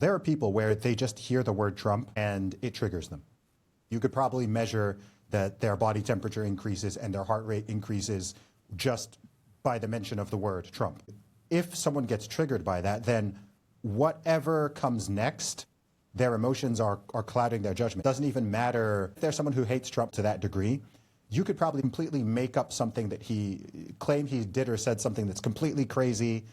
There are people where they just hear the word Trump and it triggers them. You could probably measure that their body temperature increases and their heart rate increases just by the mention of the word Trump. If someone gets triggered by that, then whatever comes next, their emotions are clouding their judgment. It doesn't even matter if there's someone who hates Trump to that degree. You could probably completely make up something that he claimed he did or said something that's completely crazy,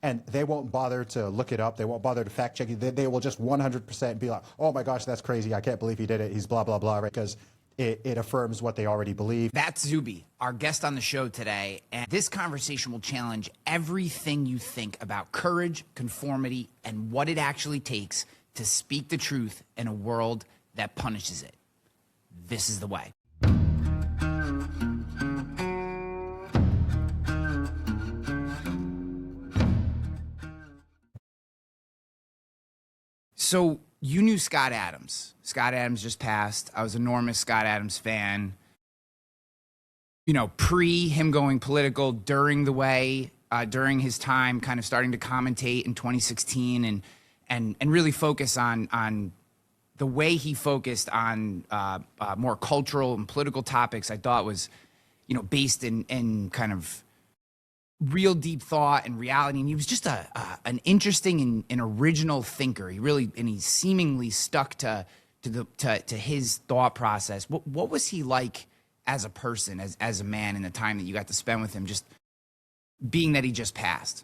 and they won't bother to look it up. They won't bother to fact check it. They will just 100% be like, oh my gosh, that's crazy. I can't believe he did it. He's blah, blah, blah, right? Because it affirms what they already believe. That's Zuby, our guest on the show today. And this conversation will challenge everything you think about courage, conformity, and what it actually takes to speak the truth in a world that punishes it. This is the way. So you knew Scott Adams. Scott Adams just passed. I was an enormous Scott Adams fan. You know, pre him going political, during the way, during his time kind of starting to commentate in 2016 and really focus on the way he focused on more cultural and political topics, I thought was, you know, based in kind of real deep thought and reality. And he was just an interesting and original thinker. He seemingly stuck to his thought process. What was he like as a person, as a man, in the time that you got to spend with him, just being that he just passed?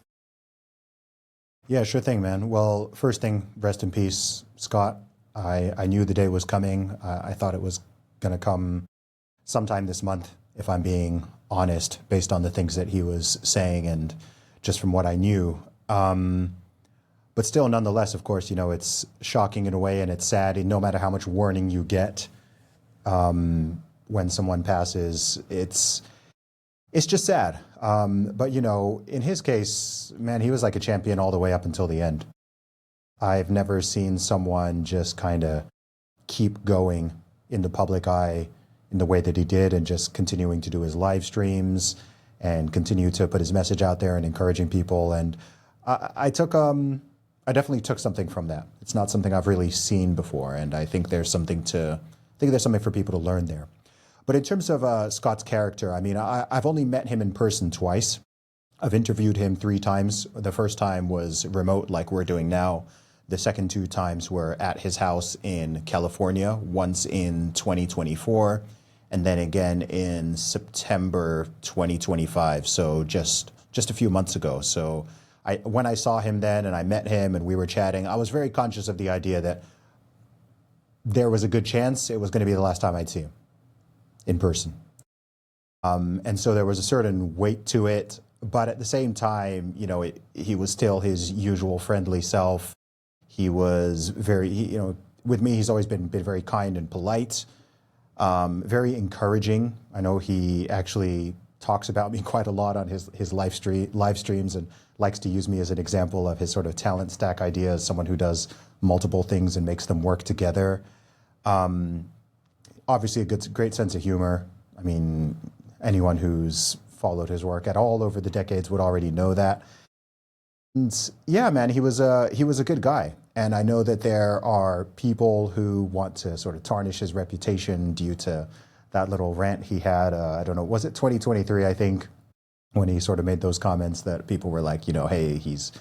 Yeah, sure thing, man. Well, first thing, rest in peace, Scott. I knew the day was coming. I thought it was going to come sometime this month, if I'm being honest, based on the things that he was saying and just from what I knew. But still, nonetheless, of course, you know, it's shocking in a way and it's sad. And no matter how much warning you get when someone passes, it's just sad. But, you know, in his case, man, he was like a champion all the way up until the end. I've never seen someone just kind of keep going in the public eye in the way that he did and just continuing to do his live streams and continue to put his message out there and encouraging people. And I definitely took something from that. It's not something I've really seen before. And I think there's something for people to learn there. But in terms of Scott's character, I mean, I've only met him in person twice. I've interviewed him 3 times. The first time was remote, like we're doing now. The second 2 times were at his house in California, once in 2024, and then again in September 2025, so just a few months ago. So when I saw him then and I met him and we were chatting, I was very conscious of the idea that there was a good chance it was going to be the last time I'd see him in person. And so there was a certain weight to it, but at the same time, you know, he was still his usual friendly self. He was you know, with me, he's always been very kind and polite, very encouraging. I know he actually talks about me quite a lot on his live streams and likes to use me as an example of his sort of talent stack idea as someone who does multiple things and makes them work together. Obviously a great sense of humor. I mean, anyone who's followed his work at all over the decades would already know that. And yeah, man, he was a good guy. And I know that there are people who want to sort of tarnish his reputation due to that little rant he had. I don't know, was it 2023, I think, when he sort of made those comments that people were like, you know, hey, he's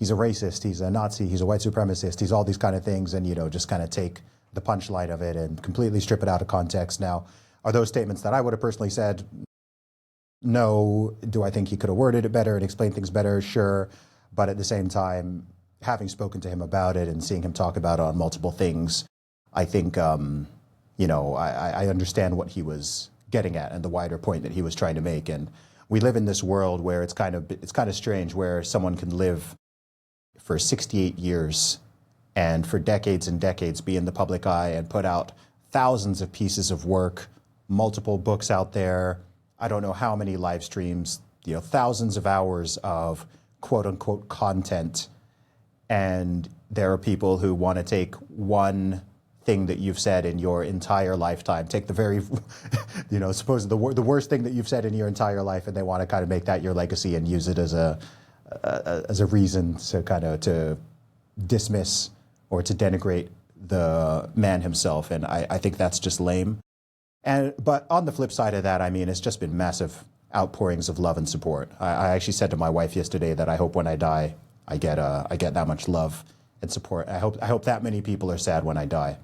a racist, he's a Nazi, he's a white supremacist, he's all these kind of things, and, you know, just kind of take the punchline of it and completely strip it out of context. Now, are those statements that I would have personally said? No. Do I think he could have worded it better and explained things better? Sure. But at the same time, having spoken to him about it and seeing him talk about it on multiple things, I think, you know, I understand what he was getting at and the wider point that he was trying to make. And we live in this world where it's kind of strange, where someone can live for 68 years and for decades and decades be in the public eye and put out thousands of pieces of work, multiple books out there, I don't know how many live streams, you know, thousands of hours of quote unquote content. And there are people who want to take one thing that you've said in your entire lifetime, take the very, you know, suppose the worst thing that you've said in your entire life, and they want to kind of make that your legacy and use it as a reason to kind of to dismiss or to denigrate the man himself. And I think that's just lame. But on the flip side of that, I mean, it's just been massive outpourings of love and support. I actually said to my wife yesterday that I hope when I die, I get that much love and support. I hope that many people are sad when I die.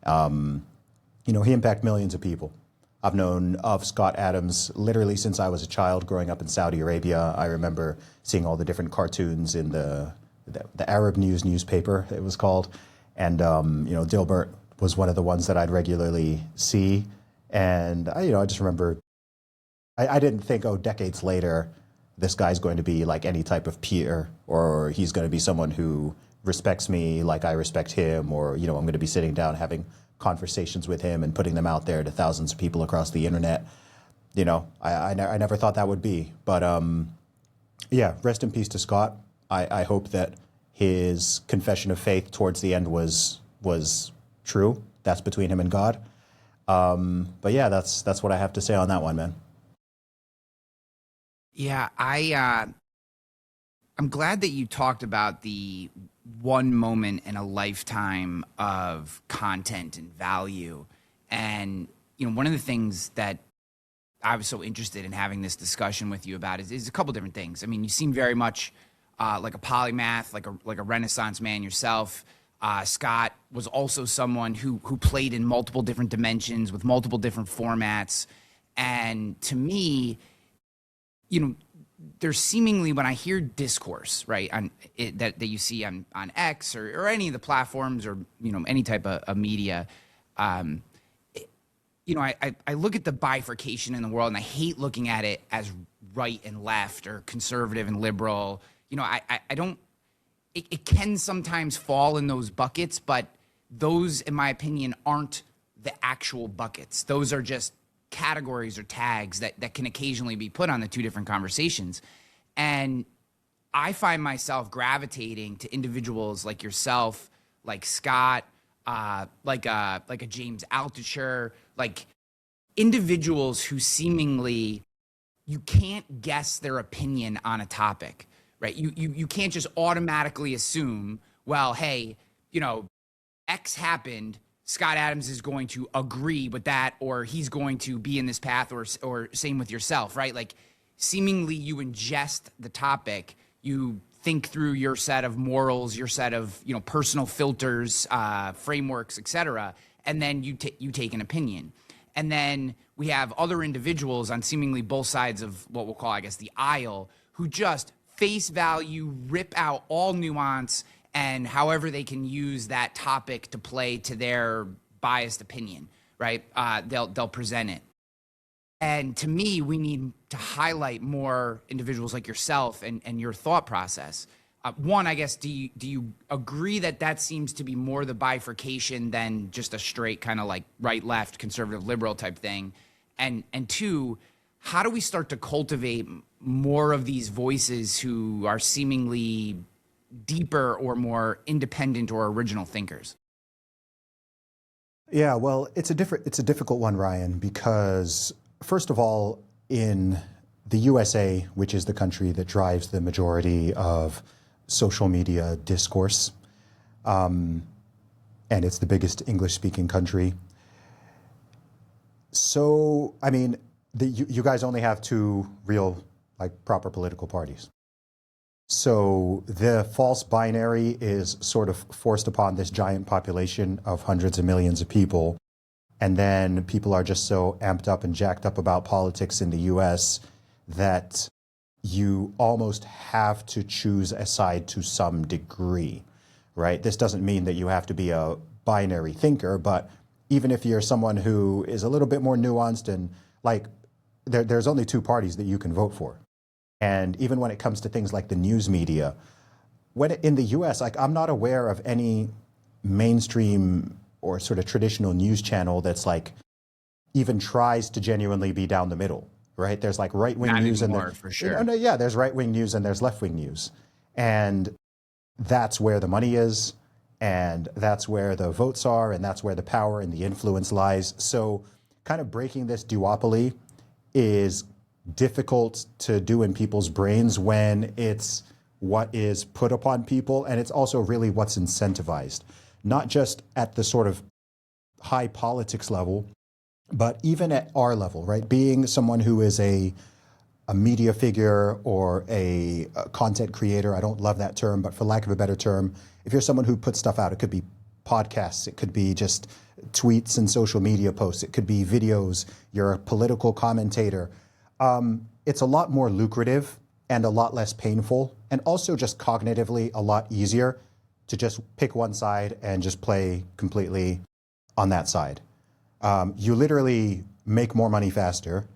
You know, he impacted millions of people. I've known of Scott Adams literally since I was a child growing up in Saudi Arabia. I remember seeing all the different cartoons in the Arab News newspaper, it was called. And, you know, Dilbert was one of the ones that I'd regularly see. And, I just remember, I didn't think, decades later, this guy's going to be like any type of peer, or he's going to be someone who respects me like I respect him, or, I'm going to be sitting down having conversations with him and putting them out there to thousands of people across the internet. I never thought that would be. But, yeah, rest in peace to Scott. I hope that his confession of faith towards the end was true. That's between him and God. But yeah, that's what I have to say on that one, man. Yeah, I'm glad that you talked about the one moment in a lifetime of content and value. And, one of the things that I was so interested in having this discussion with you about is a couple different things. I mean, you seem very much like a polymath, like a Renaissance man yourself. Scott was also someone who played in multiple different dimensions with multiple different formats. And to me, there's seemingly, when I hear discourse, right, on it, that you see on X or any of the platforms, or any type of media, I look at the bifurcation in the world, and I hate looking at it as right and left or conservative and liberal. I don't. It can sometimes fall in those buckets, but those, in my opinion, aren't the actual buckets. Those are just categories or tags that can occasionally be put on the two different conversations. And I find myself gravitating to individuals like yourself, like Scott, like a James Altucher, like individuals who seemingly you can't guess their opinion on a topic, right? You can't just automatically assume, well, hey, X happened, Scott Adams is going to agree with that, or he's going to be in this path, or same with yourself, right? Like, seemingly you ingest the topic, you think through your set of morals, your set of personal filters, frameworks, etc., and then you take an opinion. And then we have other individuals on seemingly both sides of what we'll call, I guess, the aisle, who just face value, rip out all nuance, and however they can use that topic to play to their biased opinion, right? They'll present it. And to me, we need to highlight more individuals like yourself and your thought process. One, I guess, do you agree that seems to be more the bifurcation than just a straight kind of like right, left, conservative, liberal type thing? And two, how do we start to cultivate more of these voices who are seemingly deeper or more independent or original thinkers? Yeah, well, it's a difficult one, Ryan, because first of all, in the USA, which is the country that drives the majority of social media discourse, and it's the biggest English-speaking country. So, I mean, you guys only have two real, proper political parties. So the false binary is sort of forced upon this giant population of hundreds of millions of people. And then people are just so amped up and jacked up about politics in the US that you almost have to choose a side to some degree, right? This doesn't mean that you have to be a binary thinker, but even if you're someone who is a little bit more nuanced and there's only two parties that you can vote for. And even when it comes to things like the news media, in the US, I'm not aware of any mainstream or sort of traditional news channel that's even tries to genuinely be down the middle, right? There's right-wing Not news anymore, and for sure. Yeah, there's right-wing news and there's left-wing news. And that's where the money is, and that's where the votes are, and that's where the power and the influence lies. So kind of breaking this duopoly is difficult to do in people's brains when it's what is put upon people, and it's also really what's incentivized. not just at the sort of high politics level, but even at our level, right? Being someone who is a media figure or a content creator, I don't love that term, but for lack of a better term, if you're someone who puts stuff out, it could be podcasts, it could be just tweets and social media posts, it could be videos, you're a political commentator. It's a lot more lucrative and a lot less painful, and also just cognitively a lot easier to just pick one side and just play completely on that side. You literally make more money faster.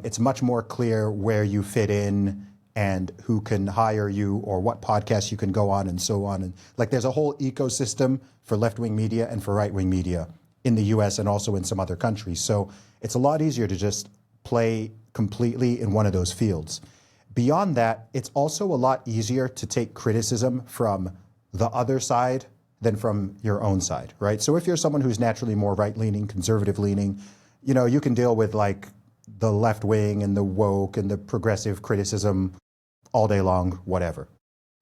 It's much more clear where you fit in and who can hire you or what podcasts you can go on and so on. And like there's a whole ecosystem for left-wing media and for right-wing media in the US and also in some other countries. So it's a lot easier to just play completely in one of those fields. Beyond that, it's also a lot easier to take criticism from the other side than from your own side, right? So if you're someone who's naturally more right-leaning, conservative-leaning, you know, you can deal with like the left wing and the woke and the progressive criticism all day long, whatever,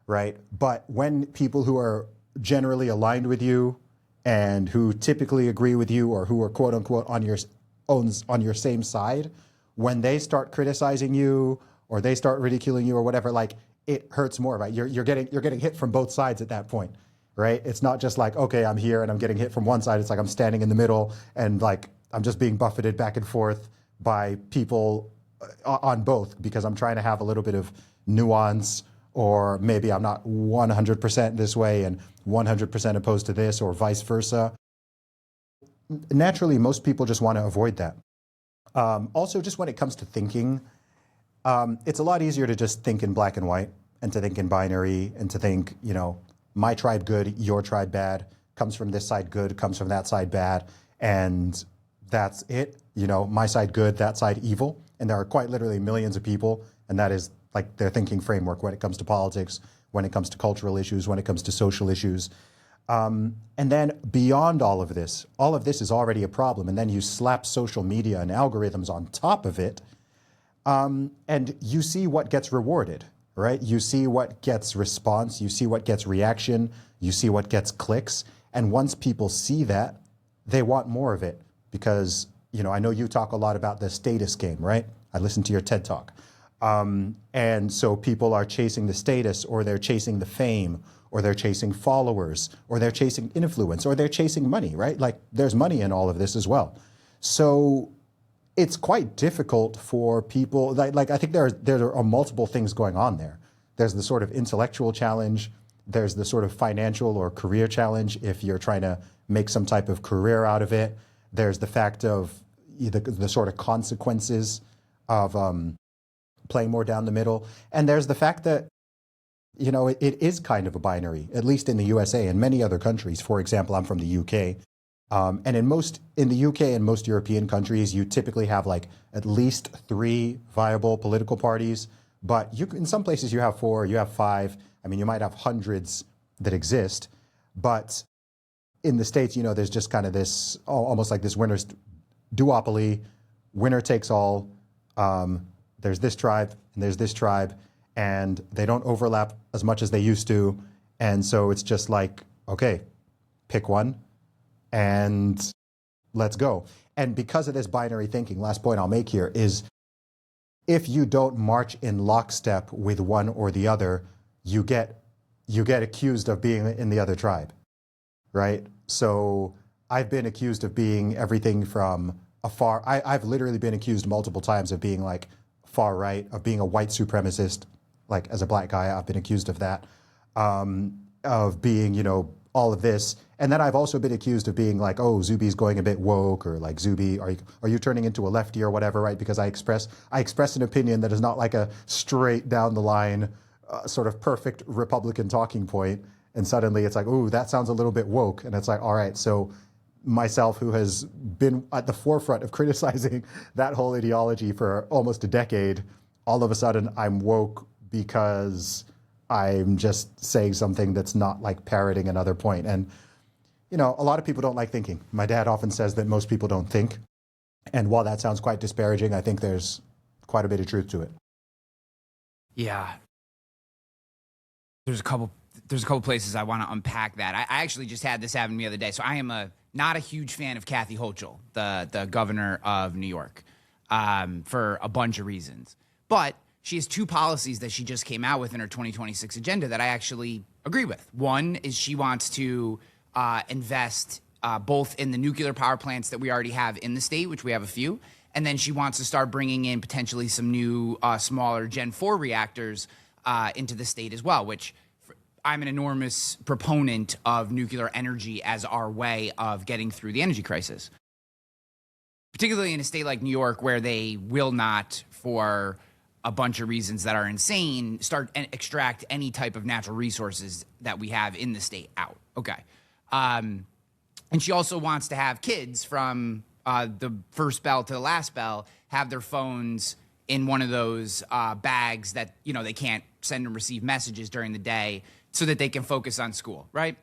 right? But when people who are generally aligned with you and who typically agree with you or who are quote unquote on your same side, when they start criticizing you or they start ridiculing you or whatever, like it hurts more, right? You're getting hit from both sides at that point, right? It's not just like, okay, I'm here and I'm getting hit from one side. It's like I'm standing in the middle and like I'm just being buffeted back and forth by people on both because I'm trying to have a little bit of nuance, or maybe I'm not 100% this way and 100% opposed to this, or vice versa. Naturally, most people just want to avoid that. Also, just when it comes to thinking, it's a lot easier to just think in black and white and to think in binary and to think, you know, my tribe good, your tribe bad, comes from this side good, comes from that side bad, and that's it. You know, my side good, that side evil. And there are quite literally millions of people, and that is like their thinking framework when it comes to politics, when it comes to cultural issues, when it comes to social issues. And then beyond all of this is already a problem. And then you slap social media and algorithms on top of it, and you see what gets rewarded, right? You see what gets response, you see what gets reaction, you see what gets clicks. And once people see that, they want more of it because, you know, I know you talk a lot about the status game, right? I listened to your TED Talk. And so people are chasing the status, or they're chasing the fame, or they're chasing followers, or they're chasing influence, or they're chasing money, right? Like there's money in all of this as well. So it's quite difficult for people, like I think there are multiple things going on there. There's the sort of intellectual challenge, there's the sort of financial or career challenge if you're trying to make some type of career out of it. There's the fact of the sort of consequences of playing more down the middle. And there's the fact that, you know, it is kind of a binary, at least in the USA and many other countries. For example, I'm from the UK. And in the UK and most European countries, you typically have like at least 3 viable political parties. But in some places you have 4, you have 5. I mean, you might have hundreds that exist. But in the States, you know, there's just kind of this, almost like this winner's duopoly, winner takes all. There's this tribe and there's this tribe, and they don't overlap as much as they used to. And so it's just like, okay, pick one and let's go. And because of this binary thinking, last point I'll make here is if you don't march in lockstep with one or the other, you get accused of being in the other tribe, right? So I've been accused of being everything from I've literally been accused multiple times of being like far right, of being a white supremacist. Like as a black guy, I've been accused of that, of being, you know, all of this. And then I've also been accused of being like, oh, Zuby's going a bit woke, or like, Zuby, are you turning into a lefty or whatever, right? Because I express an opinion that is not like a straight down the line, sort of perfect Republican talking point. And suddenly it's like, oh, that sounds a little bit woke. And it's like, all right, so myself, who has been at the forefront of criticizing that whole ideology for almost a decade, all of a sudden I'm woke because I'm just saying something that's not like parroting another point. And, you know, a lot of people don't like thinking. My dad often says that most people don't think. And while that sounds quite disparaging, I think there's quite a bit of truth to it. Yeah. There's a couple there's a couple places I want to unpack that. I actually just had this happen the other day. So I am not a huge fan of Kathy Hochul, the governor of New York, for a bunch of reasons. But she has two policies that she just came out with in her 2026 agenda that I actually agree with. One is she wants to invest both in the nuclear power plants that we already have in the state, which we have a few, and then she wants to start bringing in potentially some new smaller Gen 4 reactors into the state as well, which I'm an enormous proponent of nuclear energy as our way of getting through the energy crisis, particularly in a state like New York, where they will not, for a bunch of reasons that are insane, start and extract any type of natural resources that we have in the state out. Okay. And she also wants to have kids from the first bell to the last bell have their phones in one of those bags that, you know, they can't send and receive messages during the day so that they can focus on school, right?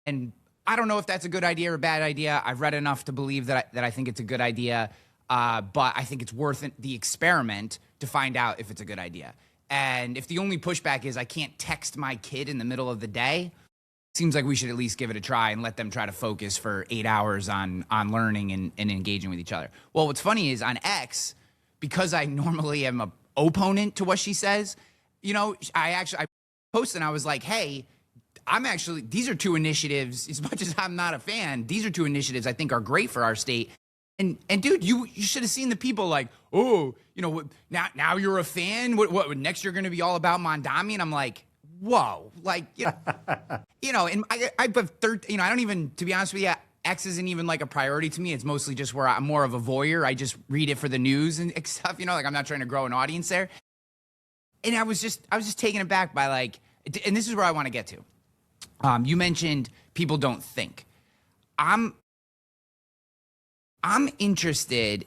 And I don't know if that's a good idea or a bad idea. I've read enough to believe that I think it's a good idea, but I think it's worth the experiment to find out if it's a good idea. And if the only pushback is I can't text my kid in the middle of the day, seems like we should at least give it a try and let them try to focus for 8 hours on learning and engaging with each other. Well, what's funny is on X, because I normally am an opponent to what she says, you know, I posted and I was like, hey, these are two initiatives, as much as I'm not a fan, these are two initiatives I think are great for our state. And dude, you should have seen the people like, oh, you know, now you're a fan? What next you're going to be all about Mondami? And I'm like, whoa, like, you know, and I have you know, I don't even, to be honest with you, X isn't even like a priority to me. It's mostly just where I'm more of a voyeur. I just read it for the news and stuff, you know, like I'm not trying to grow an audience there. And I was just taken aback by like, and this is where I want to get to. You mentioned people don't think. I'm interested.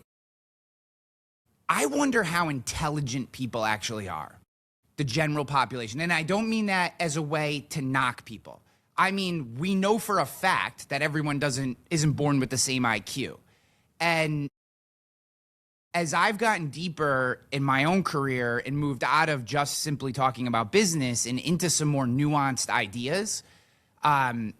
I wonder how intelligent people actually are, the general population. And I don't mean that as a way to knock people. I mean, we know for a fact that everyone isn't born with the same IQ. And as I've gotten deeper in my own career and moved out of just simply talking about business and into some more nuanced ideas, I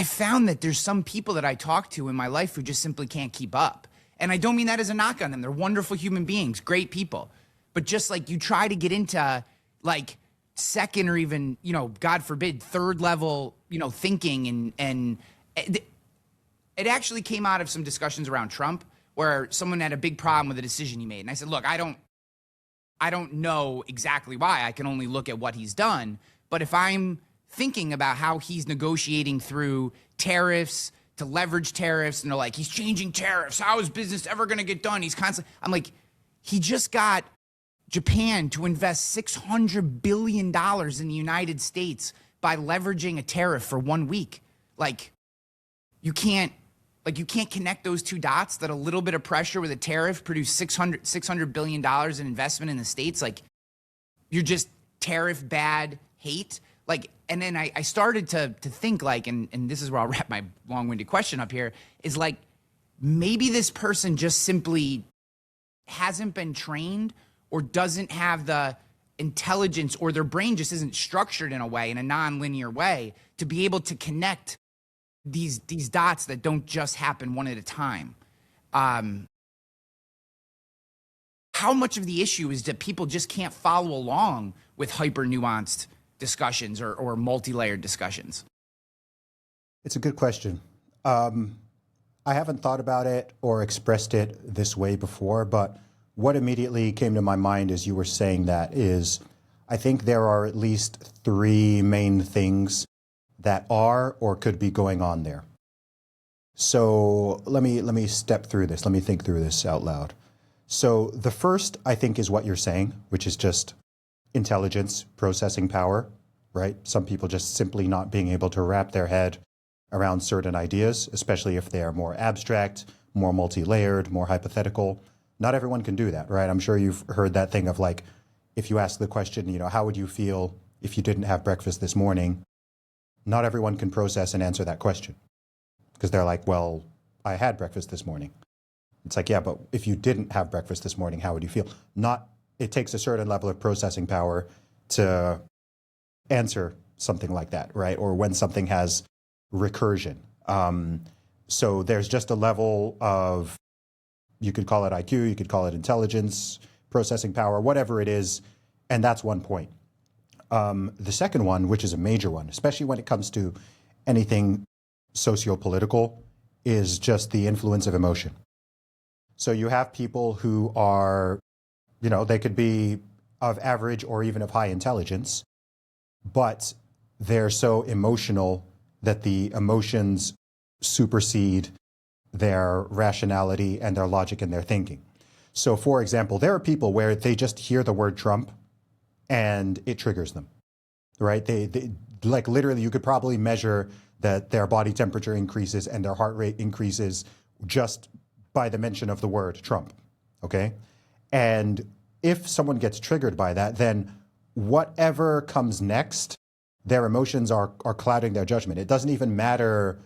found that there's some people that I talk to in my life who just simply can't keep up. And I don't mean that as a knock on them. They're wonderful human beings, great people. But just like you try to get into like second or even, you know, God forbid, third level, you know, thinking and it actually came out of some discussions around Trump where someone had a big problem with a decision he made. And I said, look, I don't know exactly why. I can only look at what he's done. But if I'm thinking about how he's negotiating through tariffs to leverage tariffs, and they're like, he's changing tariffs. How is business ever going to get done? He's constantly, I'm like, he just got Japan to invest $600 billion in the United States by leveraging a tariff for 1 week. Like, you can't connect those two dots, that a little bit of pressure with a tariff produced $600 billion in investment in the States. Like, you're just tariff bad hate. Like, and then I started to think like, and this is where I'll wrap my long-winded question up here, is like, maybe this person just simply hasn't been trained or doesn't have the intelligence, or their brain just isn't structured in a way, in a non-linear way, to be able to connect these dots that don't just happen one at a time. How much of the issue is that people just can't follow along with hyper-nuanced discussions or multi-layered discussions? It's a good question. I haven't thought about it or expressed it this way before, but what immediately came to my mind as you were saying that is, I think there are at least three main things that are or could be going on there. So let me step through this. Let me think through this out loud. So the first, I think, is what you're saying, which is just intelligence, processing power, right? Some people just simply not being able to wrap their head around certain ideas, especially if they are more abstract, more multi-layered, more hypothetical. Not everyone can do that, right? I'm sure you've heard that thing of like, if you ask the question, you know, how would you feel if you didn't have breakfast this morning? Not everyone can process and answer that question because they're like, well, I had breakfast this morning. It's like, yeah, but if you didn't have breakfast this morning, how would you feel? It takes a certain level of processing power to answer something like that, right? Or when something has recursion. So there's just a level of, you could call it IQ, you could call it intelligence, processing power, whatever it is, and that's one point. The second one, which is a major one, especially when it comes to anything socio-political, is just the influence of emotion. So you have people who are, they could be of average or even of high intelligence, but they're so emotional that the emotions supersede their rationality and their logic and their thinking. So for example, there are people where they just hear the word Trump and it triggers them, right? They like literally, you could probably measure that their body temperature increases and their heart rate increases just by the mention of the word Trump, okay? And if someone gets triggered by that, then whatever comes next, their emotions are clouding their judgment. It doesn't even matter.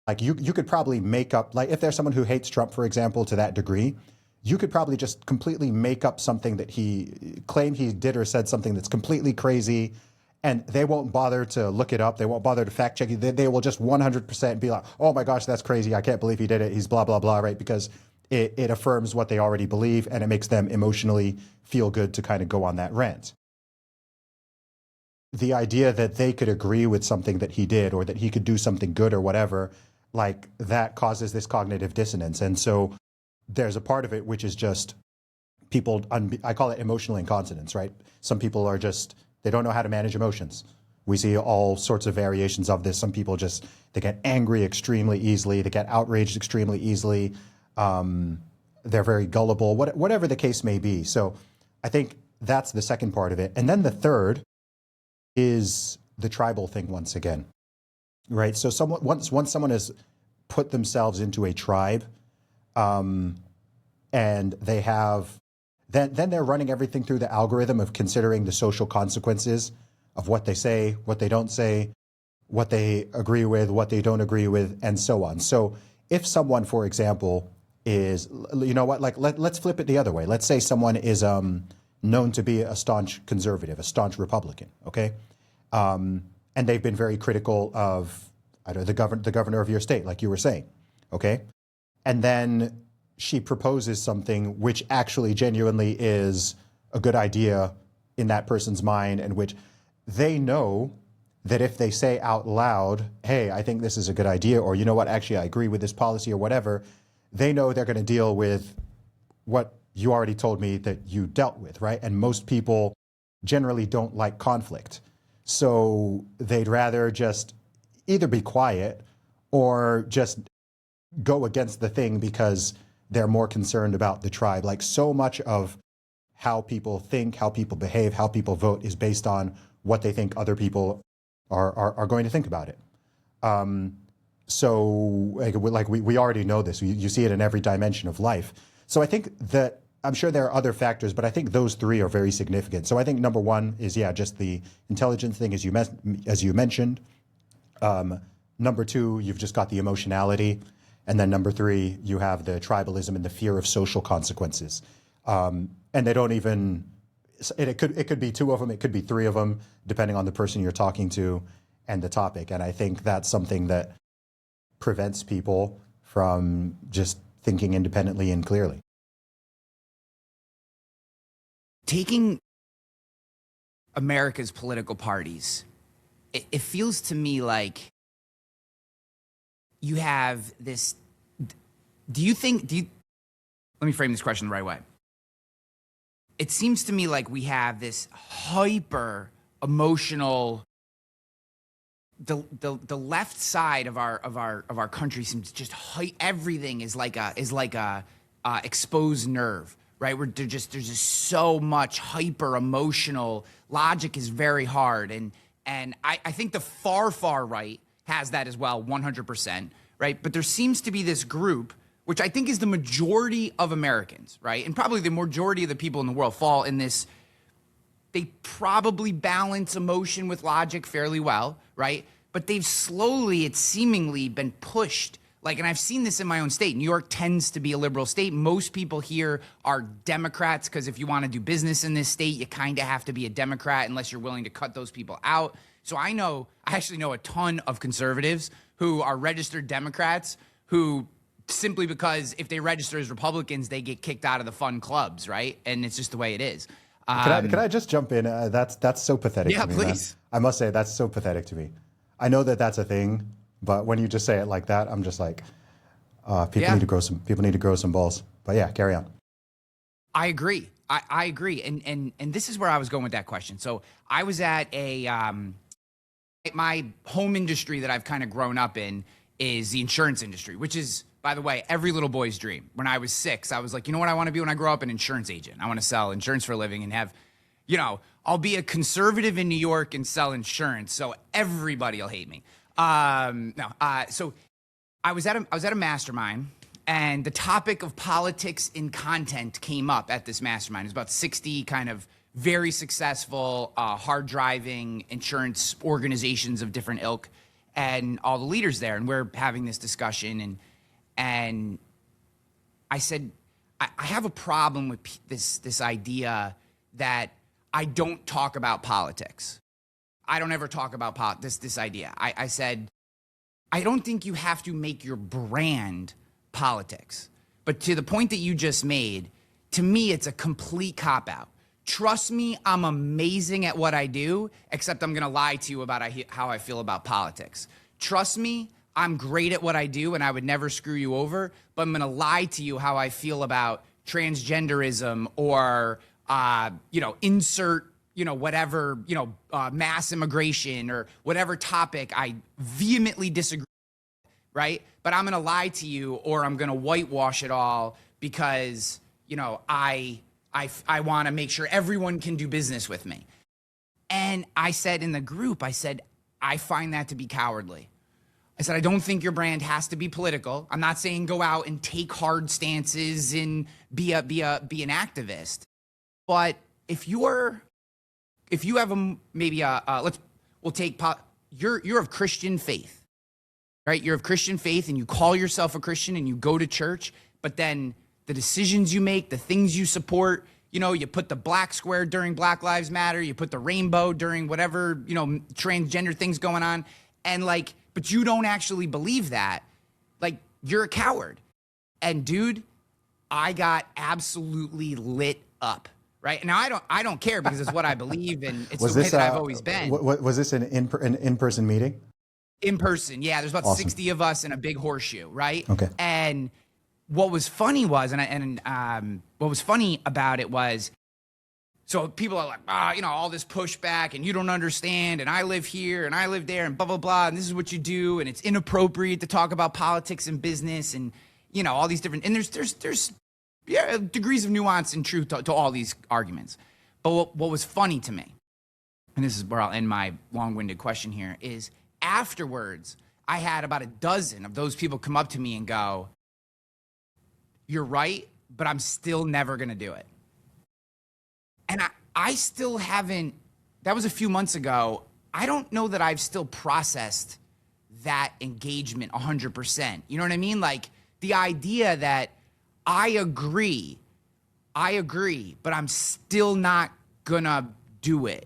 Like you could probably make up, like if there's someone who hates Trump, for example, to that degree, you could probably just completely make up something that he claimed he did or said something that's completely crazy, and they won't bother to look it up. They won't bother to fact check it. They will just 100% be like, oh my gosh, that's crazy. I can't believe he did it. He's blah, blah, blah, right? Because it affirms what they already believe, and it makes them emotionally feel good to kind of go on that rant. The idea that they could agree with something that he did or that he could do something good or whatever, like that causes this cognitive dissonance. And so there's a part of it which is just people, I call it emotional incontinence, right? Some people are just, they don't know how to manage emotions. We see all sorts of variations of this. Some people just, they get angry extremely easily. They get outraged extremely easily. They're very gullible, whatever the case may be. So I think that's the second part of it. And then the third is the tribal thing once again, right? So once someone has put themselves into a tribe, and they have, then they're running everything through the algorithm of considering the social consequences of what they say, what they don't say, what they agree with, what they don't agree with, and so on. So if someone, for example, is, let's flip it the other way. Let's say someone is known to be a staunch conservative, a staunch Republican, okay? And they've been very critical of, the governor of your state, like you were saying, okay? And then she proposes something which actually genuinely is a good idea in that person's mind, and which they know that if they say out loud, hey, I think this is a good idea, or you know what, actually I agree with this policy or whatever, they know they're going to deal with what you already told me that you dealt with, right? And most people generally don't like conflict. So they'd rather just either be quiet or just go against the thing because they're more concerned about the tribe. Like so much of how people think, how people behave, how people vote is based on what they think other people are going to think about it. So like we already know this. You see it in every dimension of life. So I think that, I'm sure there are other factors, but I think those three are very significant. So I think number one is, just the intelligence thing, as you mentioned. Number two, you've just got the emotionality. And then number three, you have the tribalism and the fear of social consequences. And they don't even, it could be two of them, it could be three of them, depending on the person you're talking to and the topic. And I think that's something that prevents people from just thinking independently and clearly. Taking America's political parties, it feels to me like you have this, let me frame this question the right way. It seems to me like we have this hyper emotional, the left side of our country seems just everything is like a exposed nerve, right? There's just so much hyper emotional logic is very hard, and I think the far right has that as well, 100%, right? But there seems to be this group, which I think is the majority of Americans, right? And probably the majority of the people in the world fall in this. They probably balance emotion with logic fairly well, right? But they've slowly, it's seemingly been pushed Like, and I've seen this in my own state. New York tends to be a liberal state. Most people here are Democrats because if you want to do business in this state, you kind of have to be a Democrat unless you're willing to cut those people out. So I actually know a ton of conservatives who are registered Democrats who simply because if they register as Republicans, they get kicked out of the fun clubs, right? And it's just the way it is. Can I just jump in? That's so pathetic to me, please. man. I must say, that's so pathetic to me. I know that that's a thing, but when you just say it like that, I'm just like, people need to grow some balls. But yeah, carry on. I agree. I agree. And this is where I was going with that question. So I was at my home industry that I've kind of grown up in is the insurance industry, which is, by the way, every little boy's dream. When I was 6, I was like, you know what I want to be when I grow up? An insurance agent. I want to sell insurance for a living and have, I'll be a conservative in New York and sell insurance, so everybody will hate me. So I was at a mastermind, and the topic of politics in content came up at this mastermind. It was about 60 kind of very successful, hard driving insurance organizations of different ilk, and all the leaders there, and we're having this discussion, and I said, I have a problem with this idea that I don't talk about politics. I don't ever talk about this idea. I said, I don't think you have to make your brand politics. But to the point that you just made, to me, it's a complete cop-out. Trust me, I'm amazing at what I do, except I'm going to lie to you about how I feel about politics. Trust me, I'm great at what I do, and I would never screw you over, but I'm going to lie to you how I feel about transgenderism or, insert, whatever, mass immigration or whatever topic I vehemently disagree, right? But I'm going to lie to you or I'm going to whitewash it all because, I want to make sure everyone can do business with me. And I said in the group, I find that to be cowardly. I said, I don't think your brand has to be political. I'm not saying go out and take hard stances and be an activist. But if you have you're of Christian faith, right? You're of Christian faith and you call yourself a Christian and you go to church, but then the decisions you make, the things you support, you put the black square during Black Lives Matter, you put the rainbow during whatever, transgender things going on. And but you don't actually believe that, you're a coward. And dude, I got absolutely lit up. Right now, I don't care because it's what I believe and it's the way that I've always been. Was this an in-person meeting? In person, yeah. There's about Awesome. 60 of us in a big horseshoe, right? Okay. And what was funny was, what was funny about it was, so people are like, all this pushback and you don't understand and I live here and I live there and blah, blah, blah. And this is what you do. And it's inappropriate to talk about politics and business and, all these different, and there's degrees of nuance and truth to all these arguments. But what was funny to me, and this is where I'll end my long-winded question here, is afterwards, I had about a dozen of those people come up to me and go, you're right, but I'm still never going to do it. And I still haven't, that was a few months ago. I don't know that I've still processed that engagement 100%. You know what I mean? The idea that I agree, but I'm still not gonna do it.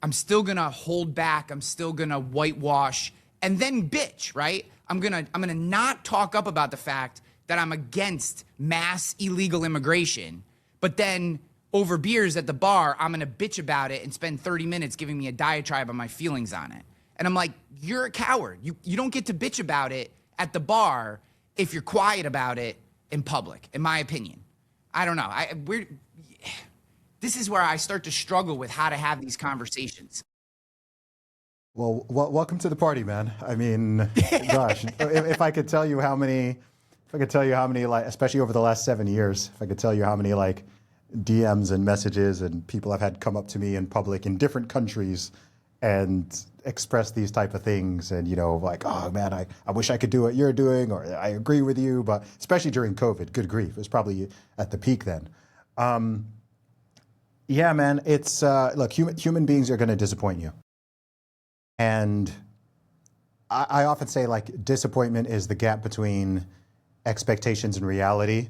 I'm still gonna hold back. I'm still gonna whitewash and then bitch, right? I'm gonna not talk up about the fact that I'm against mass illegal immigration, but then over beers at the bar, I'm gonna bitch about it and spend 30 minutes giving me a diatribe on my feelings on it. And I'm like, you're a coward. You don't get to bitch about it at the bar if you're quiet about it in public, in my opinion. I don't know. This is where I start to struggle with how to have these conversations. Well, welcome to the party, man. I mean, gosh, if I could tell you how many, especially over the last 7 years, if I could tell you how many DMs and messages and people I've had come up to me in public in different countries and express these type of things and, oh man, I wish I could do what you're doing, or I agree with you, but especially during COVID, good grief, it was probably at the peak then. Yeah, man, it's, look, human beings are going to disappoint you. And I often say like disappointment is the gap between expectations and reality.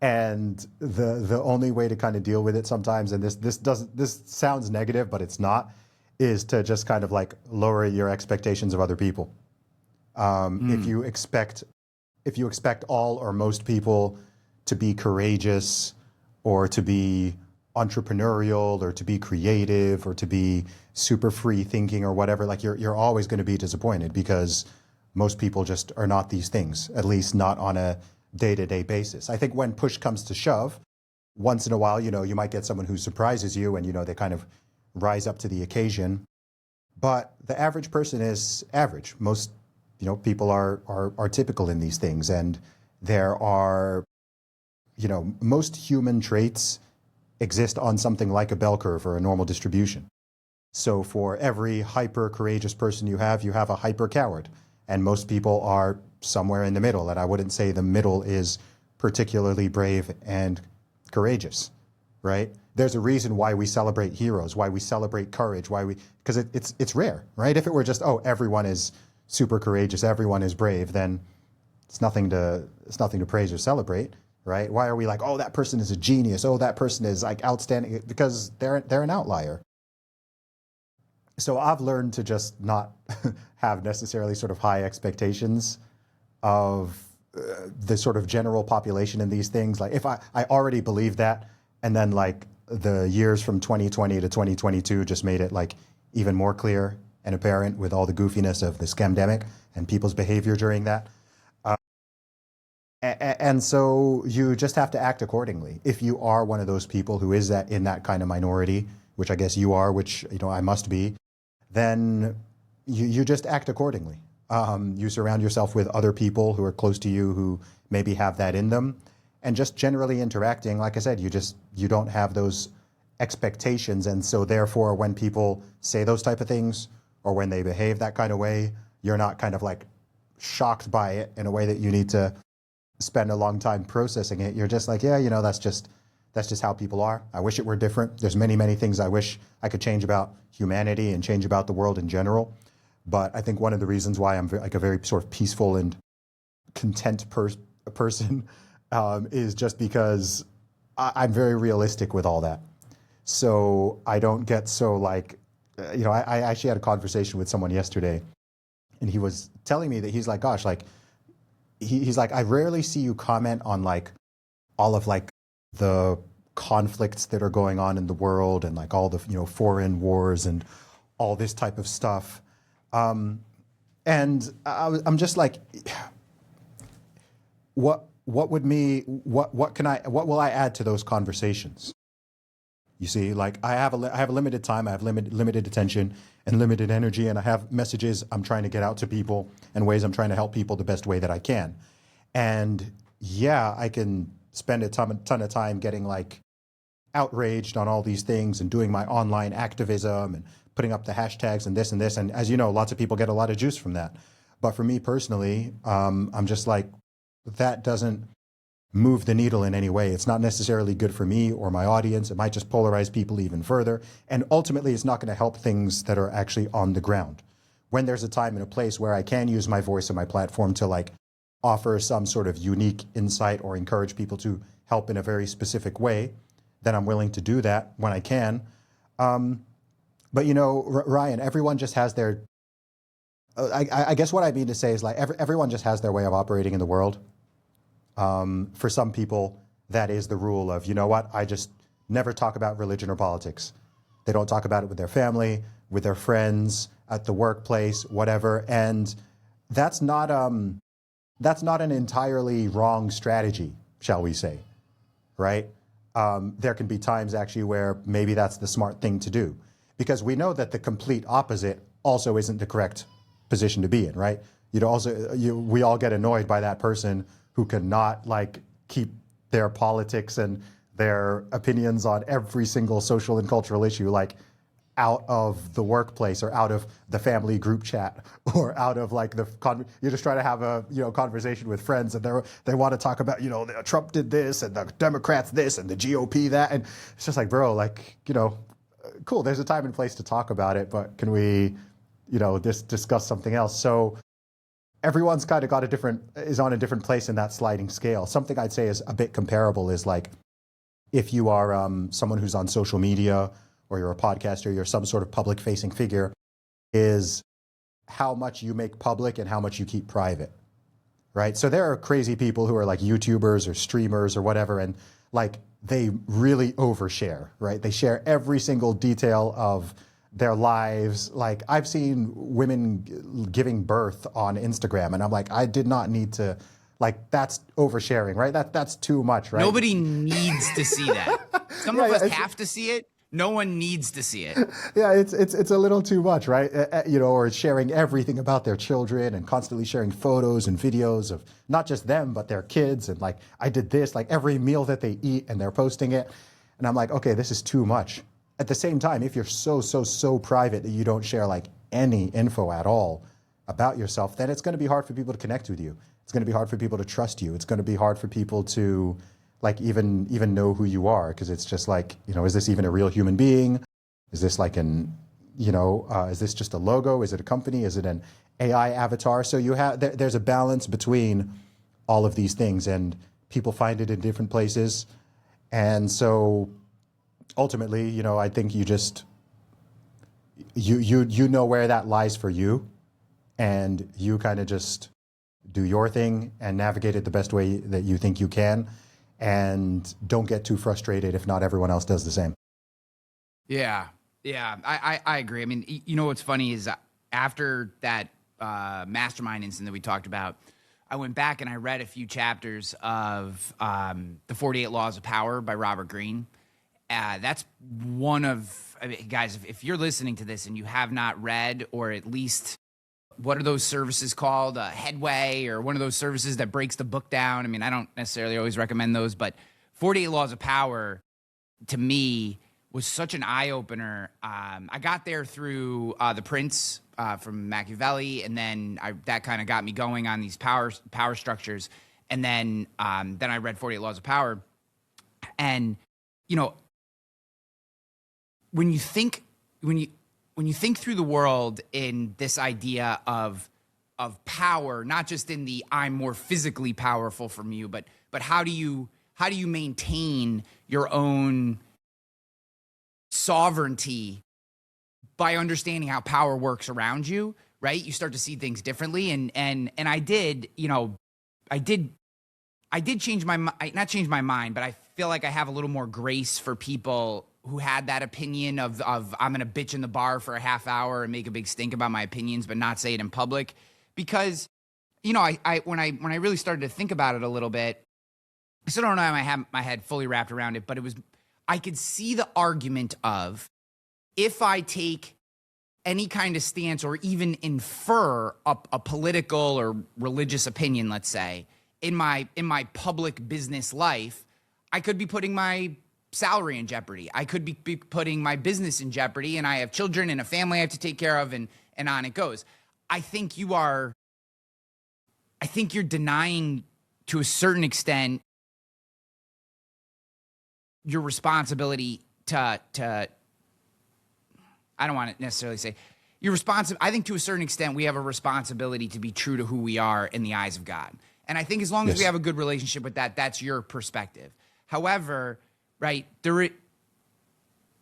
And the only way to kind of deal with it sometimes, and this sounds negative, but it's not, is to just kind of like lower your expectations of other people. If you expect all or most people to be courageous or to be entrepreneurial or to be creative or to be super free thinking or whatever, like you're always going to be disappointed because most people just are not these things, at least not on a day-to-day basis. I think when push comes to shove, once in a while, you might get someone who surprises you and, they kind of rise up to the occasion. But the average person is average. Most, people are typical in these things. And there are, most human traits exist on something like a bell curve or a normal distribution. So for every hyper courageous person you have a hyper coward. And most people are somewhere in the middle. And I wouldn't say the middle is particularly brave and courageous, right? There's a reason why we celebrate heroes, why we celebrate courage, because it's rare, right? If it were just, everyone is super courageous, everyone is brave, then it's nothing to praise or celebrate, right? Why are we like, that person is a genius, that person is like outstanding, because they're an outlier. So I've learned to just not have necessarily sort of high expectations of the sort of general population in these things. Like if I already believe that, and then like the years from 2020 to 2022 just made it like even more clear and apparent with all the goofiness of the scamdemic and people's behavior during that. And so you just have to act accordingly. If you are one of those people who is in that kind of minority, which I guess you are, which I must be, then you just act accordingly. You surround yourself with other people who are close to you who maybe have that in them, and just generally interacting. Like I said, you don't have those expectations, and so therefore when people say those type of things or when they behave that kind of way, you're not kind of like shocked by it in a way that you need to spend a long time processing it. You're just like, that's just how people are. I wish it were different. There's many, many things I wish I could change about humanity and change about the world in general. But I think one of the reasons why I'm like a very sort of peaceful and content person is just because I'm very realistic with all that. So I don't get so like, I actually had a conversation with someone yesterday, and he was telling me that he's like, gosh, like, he's like, I rarely see you comment on like all of like the conflicts that are going on in the world and like all the, foreign wars and all this type of stuff. And I'm just like, what will I add to those conversations? You see, like I have a limited time, I have limited attention and limited energy, and I have messages I'm trying to get out to people and ways I'm trying to help people the best way that I can. And yeah, I can spend a ton of time getting like outraged on all these things and doing my online activism and putting up the hashtags and this and this. And as you know, lots of people get a lot of juice from that. But for me personally, I'm just like, that doesn't move the needle in any way. It's not necessarily good for me or my audience. It might just polarize people even further. And ultimately, it's not going to help things that are actually on the ground. When there's a time and a place where I can use my voice and my platform to like offer some sort of unique insight or encourage people to help in a very specific way, then I'm willing to do that when I can. But Ryan, everyone just has their, I guess what I mean to say is like everyone just has their way of operating in the world. For some people, that is the rule of, I just never talk about religion or politics. They don't talk about it with their family, with their friends, at the workplace, whatever. And that's not an entirely wrong strategy, shall we say, right? There can be times actually where maybe that's the smart thing to do, because we know that the complete opposite also isn't the correct position to be in, right? We all get annoyed by that person who cannot like keep their politics and their opinions on every single social and cultural issue like out of the workplace or out of the family group chat or out of like you're just trying to have a conversation with friends and they want to talk about Trump did this and the Democrats this and the GOP that, and it's just like, bro, like cool, there's a time and place to talk about it, but can we discuss something else. So everyone's kind of is on a different place in that sliding scale. Something I'd say is a bit comparable is like, if you are someone who's on social media, or you're a podcaster, you're some sort of public facing figure, is how much you make public and how much you keep private, right? So there are crazy people who are like YouTubers or streamers or whatever, and like they really overshare, right? They share every single detail of their lives. Like I've seen women giving birth on Instagram, and I'm like, I did not need to, like that's oversharing, right? That's too much, right? Nobody needs to see that. Some of us have to see it. No one needs to see it. Yeah, it's a little too much, right? Or sharing everything about their children and constantly sharing photos and videos of not just them, but their kids. And like, I did this, like every meal that they eat, and they're posting it. And I'm like, okay, this is too much. At the same time, if you're so private that you don't share like any info at all about yourself, then it's going to be hard for people to connect with you. It's going to be hard for people to trust you. It's going to be hard for people to like even know who you are, because it's just like, is this even a real human being? Is this like is this just a logo? Is it a company? Is it an AI avatar? So there's a balance between all of these things, and people find it in different places. And so ultimately, I think you just, you know where that lies for you, and you kind of just do your thing and navigate it the best way that you think you can. And don't get too frustrated if not everyone else does the same. Yeah, I agree. I mean, what's funny is after that Mastermind incident that we talked about, I went back and I read a few chapters of the 48 Laws of Power by Robert Greene. That's one of, guys, if you're listening to this and you have not read, or at least, what are those services called? Headway, or one of those services that breaks the book down. I mean, I don't necessarily always recommend those, but 48 Laws of Power, to me, was such an eye-opener. I got there through The Prince from Machiavelli, and then that kind of got me going on these power structures. And then I read 48 Laws of Power. And, when you think through the world in this idea of power, not just in the I'm more physically powerful from you, but how do you maintain your own sovereignty by understanding how power works around you, right? You start to see things differently, and I did change not change my mind, but I feel like I have a little more grace for people who had that opinion of I'm gonna bitch in the bar for a half hour and make a big stink about my opinions, but not say it in public, because when I really started to think about it a little bit, I still don't know if I have my head fully wrapped around it, but I could see the argument of, if I take any kind of stance or even infer a political or religious opinion, let's say, in my public business life, I could be putting my salary in jeopardy. I could be putting my business in jeopardy, and I have children and a family I have to take care of, and on it goes. I think you're denying, to a certain extent, your responsibility to I don't want to necessarily say you're responsible. I think to a certain extent we have a responsibility to be true to who we are in the eyes of God. And I think as long as we have a good relationship with that, that's your perspective. However, right,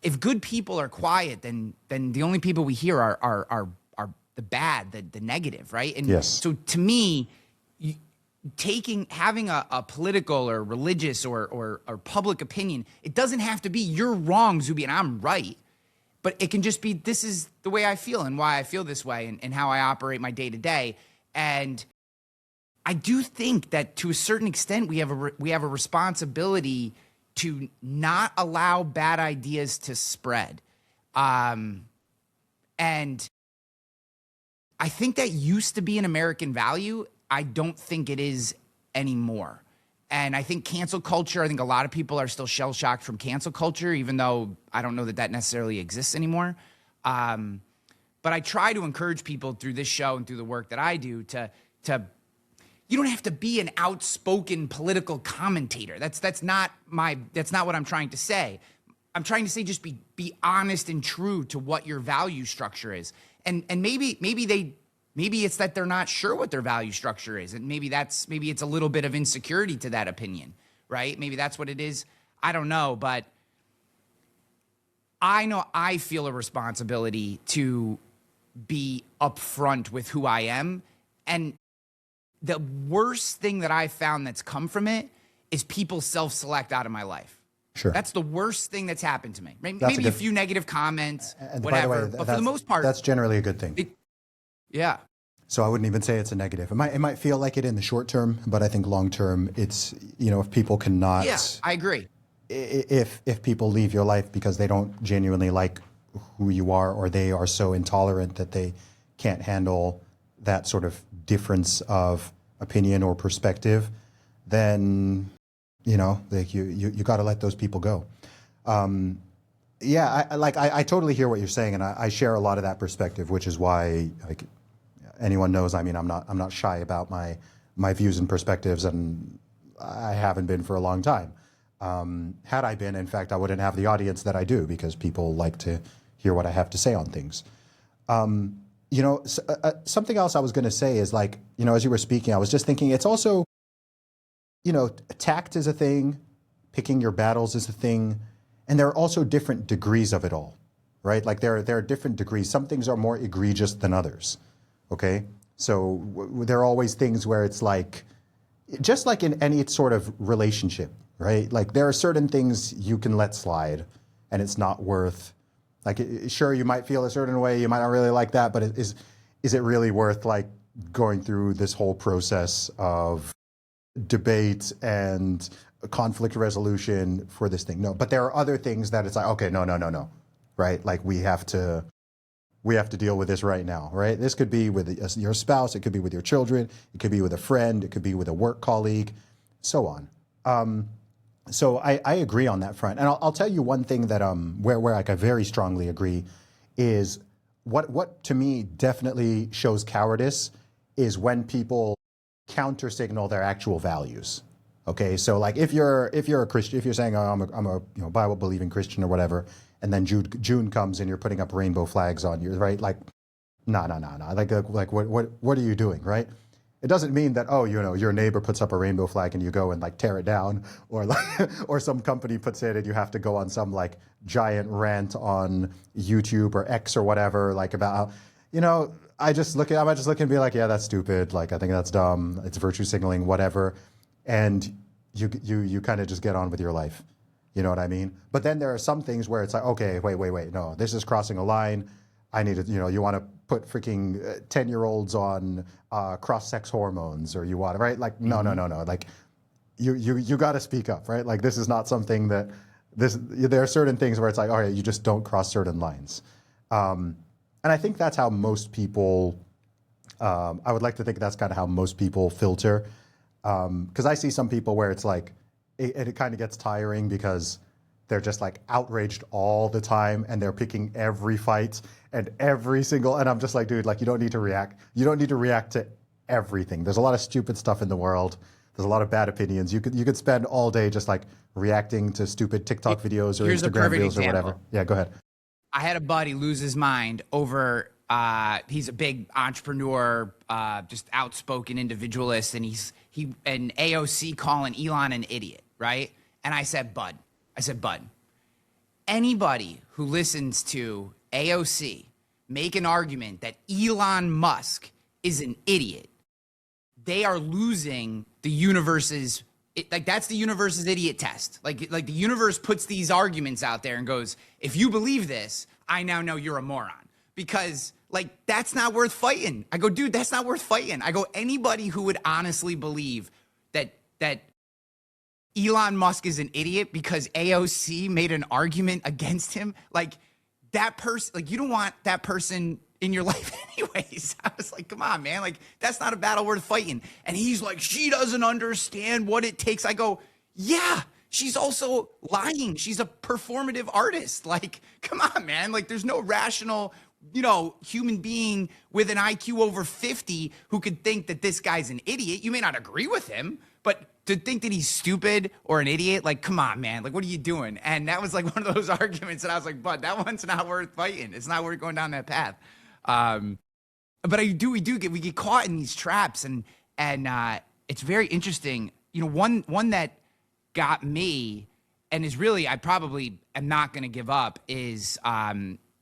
if good people are quiet, then the only people we hear are the bad, the negative, right? And so to me, having a political or religious or public opinion, it doesn't have to be you're wrong, Zuby, and I'm right. But it can just be, this is the way I feel and why I feel this way, and how I operate my day to day. And I do think that to a certain extent we have a responsibility to not allow bad ideas to spread. And I think that used to be an American value. I don't think it is anymore. And I think cancel culture, I think a lot of people are still shell-shocked from cancel culture, even though I don't know that necessarily exists anymore. But I try to encourage people through this show and through the work that I do to you don't have to be an outspoken political commentator. That's not what I'm trying to say. I'm trying to say just be honest and true to what your value structure is. And maybe it's that they're not sure what their value structure is. And maybe it's a little bit of insecurity to that opinion, right? Maybe that's what it is. I don't know, but I know I feel a responsibility to be upfront with who I am. And the worst thing that I found that's come from it is people self-select out of my life. Sure. That's the worst thing that's happened to me. Maybe a few negative comments, and whatever. By the way, but for the most part, that's generally a good thing. Yeah. So I wouldn't even say it's a negative. It might feel like it in the short term, but I think long term, it's, if people cannot. Yeah, I agree. If people leave your life because they don't genuinely like who you are, or they are so intolerant that they can't handle that sort of difference of opinion or perspective, then you got to let those people go. Yeah, I totally hear what you're saying, and I share a lot of that perspective, which is why, like, anyone knows, I mean, I'm not shy about my views and perspectives, and I haven't been for a long time. Had I been, in fact, I wouldn't have the audience that I do, because people like to hear what I have to say on things. Something else I was going to say is, like, as you were speaking, I was just thinking, it's also, tact is a thing, picking your battles is a thing, and there are also different degrees of it all, right? Like there are different degrees. Some things are more egregious than others, okay? So there are always things where it's like, just like in any sort of relationship, right? Like there are certain things you can let slide, and it's not worth, like, sure, you might feel a certain way, you might not really like that, but is it really worth, like, going through this whole process of debate and conflict resolution for this thing? No, but there are other things that it's like, okay, no, right? Like we have to deal with this right now, right? This could be with your spouse, it could be with your children, it could be with a friend, it could be with a work colleague, so on. So I agree on that front, and I'll tell you one thing that where like I very strongly agree is what to me definitely shows cowardice is when people counter signal their actual values. Okay, so like if you're a Christian, if you're saying, oh, I'm a Bible believing Christian or whatever, and then June comes and you're putting up rainbow flags on you, right? Like, no. Like what are you doing, right? It doesn't mean that, oh, your neighbor puts up a rainbow flag and you go and like tear it down, or like, or some company puts it and you have to go on some like giant rant on YouTube or X or whatever, like about how, I might just look and be like, yeah, that's stupid. Like, I think that's dumb. It's virtue signaling, whatever. And you kind of just get on with your life. You know what I mean? But then there are some things where it's like, okay, wait, no, this is crossing a line. I need to, you want to put freaking 10-year-olds on cross-sex hormones, or you want to, right? Like, no. Like, you got to speak up, right? Like, this is not something that there are certain things where it's like, all right, you just don't cross certain lines. And I think that's how most people, I would like to think that's kind of how most people filter. Because I see some people where it's like, it kind of gets tiring because they're just like outraged all the time, and they're picking every fight and and I'm just like, dude, like, you don't need to react. You don't need to react to everything. There's a lot of stupid stuff in the world. There's a lot of bad opinions. You could spend all day just like reacting to stupid TikTok videos or Instagram reels or whatever. Yeah, go ahead. I had a buddy lose his mind over, he's a big entrepreneur, just outspoken individualist, and he AOC calling Elon an idiot, right? And I said, Bud, anybody who listens to AOC make an argument that Elon Musk is an idiot, they are losing the universe's, that's the universe's idiot test. Like the universe puts these arguments out there and goes, if you believe this, I now know you're a moron. Because like, that's not worth fighting. I go, dude, that's not worth fighting. I go, anybody who would honestly believe that Elon Musk is an idiot because AOC made an argument against him, like, that person, like, you don't want that person in your life anyways. I was like, come on, man. Like, that's not a battle worth fighting. And he's like, she doesn't understand what it takes. I go, yeah, she's also lying. She's a performative artist. Like, come on, man. Like, there's no rational, human being with an IQ over 50 who could think that this guy's an idiot. You may not agree with him, but to think that he's stupid or an idiot, like, come on, man. Like, what are you doing? And that was like one of those arguments that I was like, Bud, that one's not worth fighting. It's not worth going down that path. But we get caught in these traps, and it's very interesting. One that got me, and is really, I probably am not going to give up, is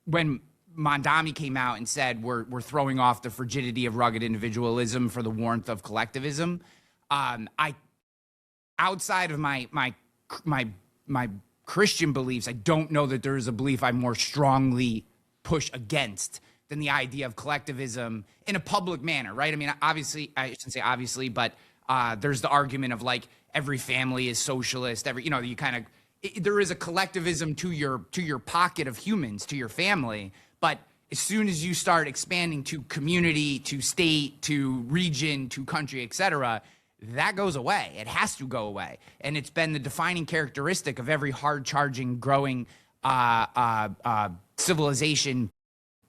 when Mondami came out and said we're throwing off the frigidity of rugged individualism for the warmth of collectivism. I outside of my Christian beliefs, I don't know that there is a belief I more strongly push against than the idea of collectivism in a public manner, right? I mean, obviously, I shouldn't say obviously, but there's the argument of like every family is socialist. There is a collectivism to your pocket of humans, to your family. But as soon as you start expanding to community, to state, to region, to country, et cetera, that goes away. It has to go away. And it's been the defining characteristic of every hard-charging, growing civilization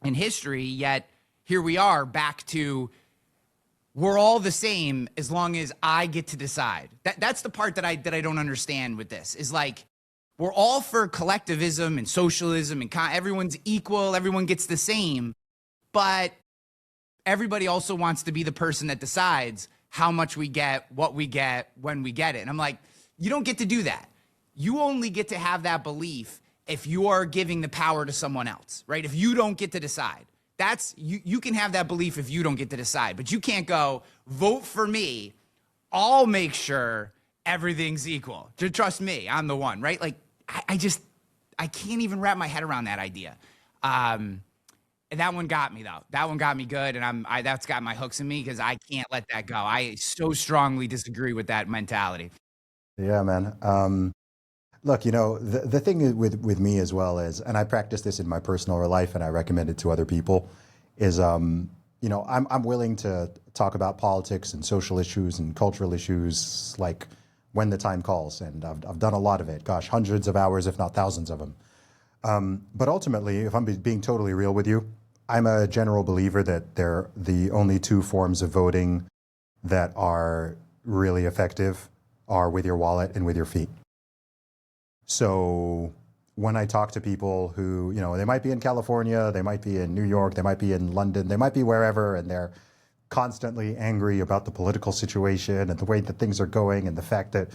in history. Yet here we are back to, we're all the same as long as I get to decide. That's the part that I don't understand with this, is like, we're all for collectivism and socialism and everyone's equal, everyone gets the same, but everybody also wants to be the person that decides how much we get, what we get, when we get it. And I'm like, you don't get to do that. You only get to have that belief if you are giving the power to someone else, right? If you don't get to decide. You can have that belief if you don't get to decide, but you can't go, vote for me, I'll make sure everything's equal. Trust me, I'm the one, right? Like, I can't even wrap my head around that idea. And that one got me, though. That one got me good, and that's got my hooks in me, because I can't let that go. I so strongly disagree with that mentality. Yeah, man. Look, the thing with me as well is, and I practice this in my personal life, and I recommend it to other people, is, I'm willing to talk about politics and social issues and cultural issues, like, when the time calls, and I've done a lot of it. Gosh, hundreds of hours, if not thousands of them. But ultimately, if I'm being totally real with you, I'm a general believer that they're the only two forms of voting that are really effective are with your wallet and with your feet. So when I talk to people who, they might be in California, they might be in New York, they might be in London, they might be wherever, and they're constantly angry about the political situation and the way that things are going, and the fact that,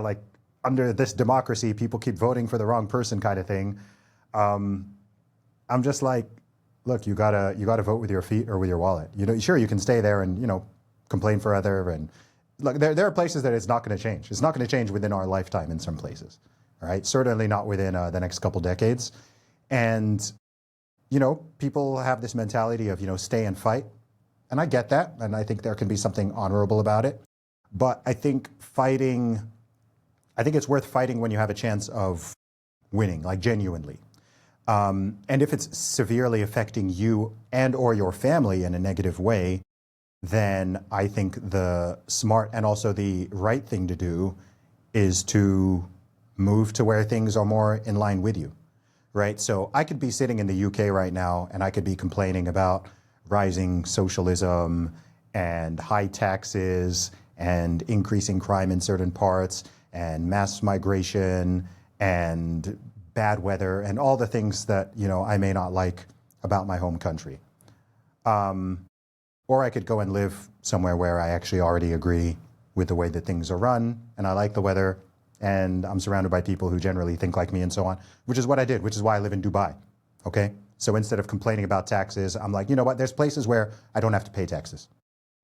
like, under this democracy, people keep voting for the wrong person, kind of thing. I'm just like, look, you gotta vote with your feet or with your wallet. Sure, you can stay there and complain forever, and look, there are places that it's not going to change. It's not going to change within our lifetime in some places, all right? Certainly not within the next couple decades. And people have this mentality of stay and fight. And I get that, and I think there can be something honorable about it. But I think it's worth fighting when you have a chance of winning, like genuinely. And if it's severely affecting you and or your family in a negative way, then I think the smart and also the right thing to do is to move to where things are more in line with you, right? So I could be sitting in the UK right now, and I could be complaining about rising socialism and high taxes and increasing crime in certain parts and mass migration and bad weather and all the things that, I may not like about my home country. Or I could go and live somewhere where I actually already agree with the way that things are run, and I like the weather, and I'm surrounded by people who generally think like me and so on, which is what I did, which is why I live in Dubai, okay? So instead of complaining about taxes, I'm like, you know what, there's places where I don't have to pay taxes.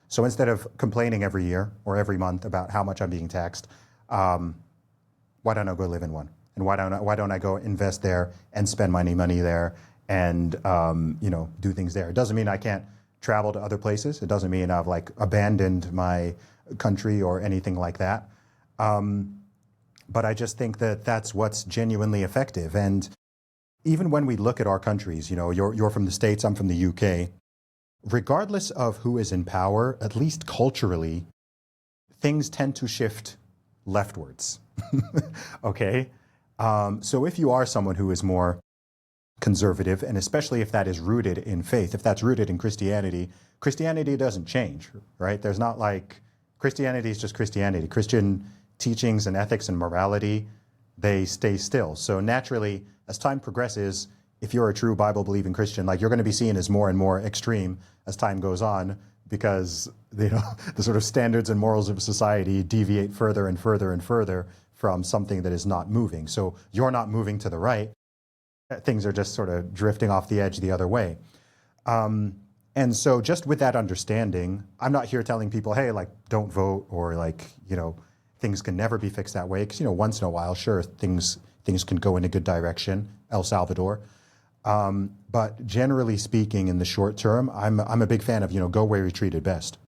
So instead of complaining every year or every month about how much I'm being taxed, why don't I go live in one? And why don't I go invest there and spend my money there and do things there? It doesn't mean I can't travel to other places. It doesn't mean I've like abandoned my country or anything like that. But I just think that that's what's genuinely effective. And even when we look at our countries, you're from the States, I'm from the UK, regardless of who is in power, at least culturally, things tend to shift leftwards, okay? So if you are someone who is more conservative, and especially if that is rooted in faith, if that's rooted in Christianity, Christianity doesn't change, right? There's not like, Christianity is just Christianity. Christian teachings and ethics and morality, they stay still. So naturally, as time progresses, if you're a true Bible believing Christian, like you're going to be seen as more and more extreme as time goes on, because the sort of standards and morals of society deviate further and further and further from something that is not moving. So you're not moving to the right. Things are just sort of drifting off the edge the other way. And so just with that understanding, I'm not here telling people, hey, like, don't vote, or like, things can never be fixed that way. Because, once in a while, sure, things can go in a good direction, El Salvador. But generally speaking, in the short term, I'm a big fan of, go where you're treated best.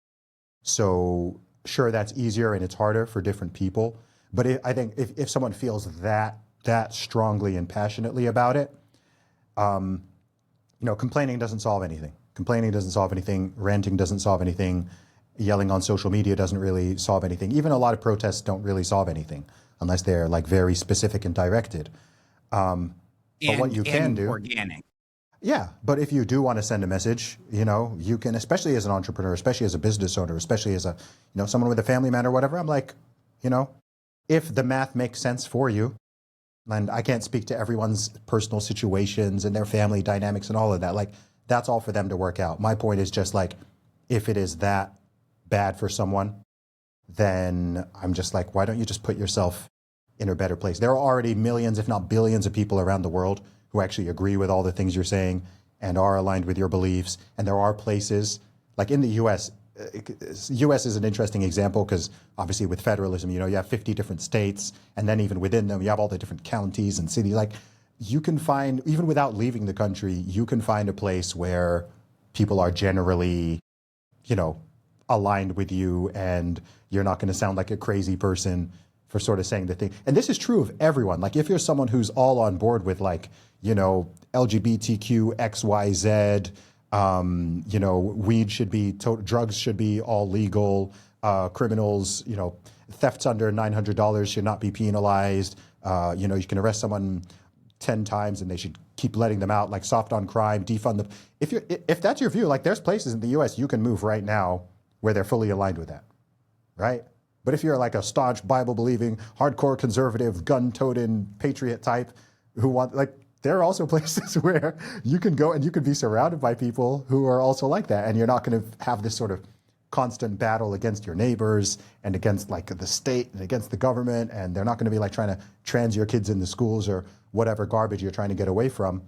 So sure, that's easier and it's harder for different people. But I think if someone feels that strongly and passionately about it, complaining doesn't solve anything. Complaining doesn't solve anything. Ranting doesn't solve anything. Yelling on social media doesn't really solve anything. Even a lot of protests don't really solve anything unless they're like very specific and directed. But what you can do, organic. Yeah, but if you do want to send a message, you can, especially as an entrepreneur, especially as a business owner, especially as a, someone with a family man or whatever. I'm like, if the math makes sense for you, and I can't speak to everyone's personal situations and their family dynamics and all of that. Like, that's all for them to work out. My point is just like, if it is that bad for someone, then I'm just like, why don't you just put yourself in a better place? There are already millions, if not billions, of people around the world who actually agree with all the things you're saying and are aligned with your beliefs. And there are places, like in the US is an interesting example because obviously with federalism, you have 50 different states, and then even within them, you have all the different counties and cities. Like, you can find, even without leaving the country, you can find a place where people are generally, aligned with you, and you're not going to sound like a crazy person for sort of saying the thing. And this is true of everyone. Like, if you're someone who's all on board with like, LGBTQ, XYZ, weed should be, drugs should be all legal, criminals, thefts under $900 should not be penalized. You can arrest someone 10 times and they should keep letting them out, like soft on crime, defund them. If that's your view, like there's places in the US you can move right now where they're fully aligned with that, right? But if you're like a staunch Bible-believing, hardcore conservative, gun-toting patriot type who want, like, there are also places where you can go and you can be surrounded by people who are also like that. And you're not going to have this sort of constant battle against your neighbors and against like the state and against the government. And they're not going to be like trying to trans your kids in the schools or whatever garbage you're trying to get away from.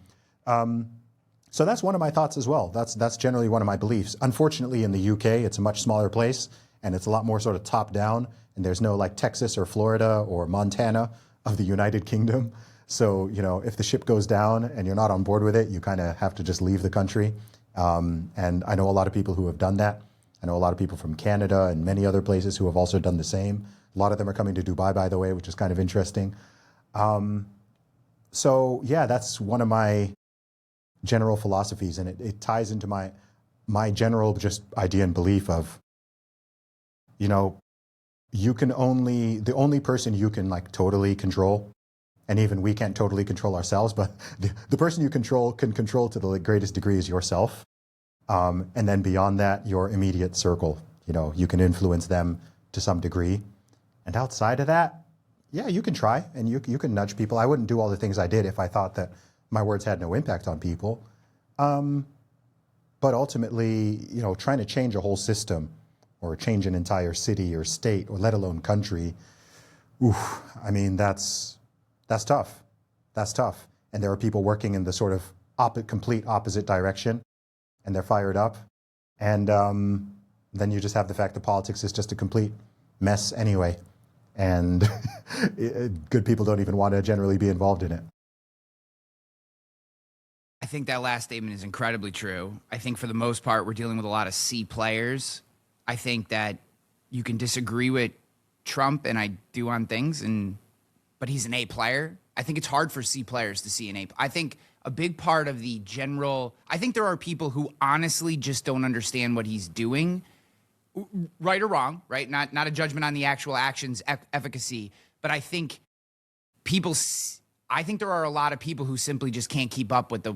So that's one of my thoughts as well. That's generally one of my beliefs. Unfortunately, in the UK, it's a much smaller place and it's a lot more sort of top down. And there's no like Texas or Florida or Montana of the United Kingdom. So, if the ship goes down and you're not on board with it, you kind of have to just leave the country. And I know a lot of people who have done that. I know a lot of people from Canada and many other places who have also done the same. A lot of them are coming to Dubai, by the way, which is kind of interesting. So, yeah, that's one of my general philosophies. And it ties into my general just idea and belief of, the only person you can like totally control, and even we can't totally control ourselves, but the person you can control to the greatest degree is yourself. And then beyond that, your immediate circle, you can influence them to some degree. And outside of that, yeah, you can try and you can nudge people. I wouldn't do all the things I did if I thought that my words had no impact on people. But ultimately, trying to change a whole system or change an entire city or state or let alone country, I mean, that's tough. That's tough. And there are people working in the sort of complete opposite direction, and they're fired up. And then you just have the fact that politics is just a complete mess anyway. And good people don't even want to generally be involved in it. I think that last statement is incredibly true. I think for the most part, we're dealing with a lot of C players. I think that you can disagree with Trump, and I do on things, but he's an A player. I think it's hard for C players to see an A. I think a big part of the general, I think there are people who honestly just don't understand what he's doing, right or wrong, right? Not a judgment on the actual action's efficacy, but I think there are a lot of people who simply just can't keep up with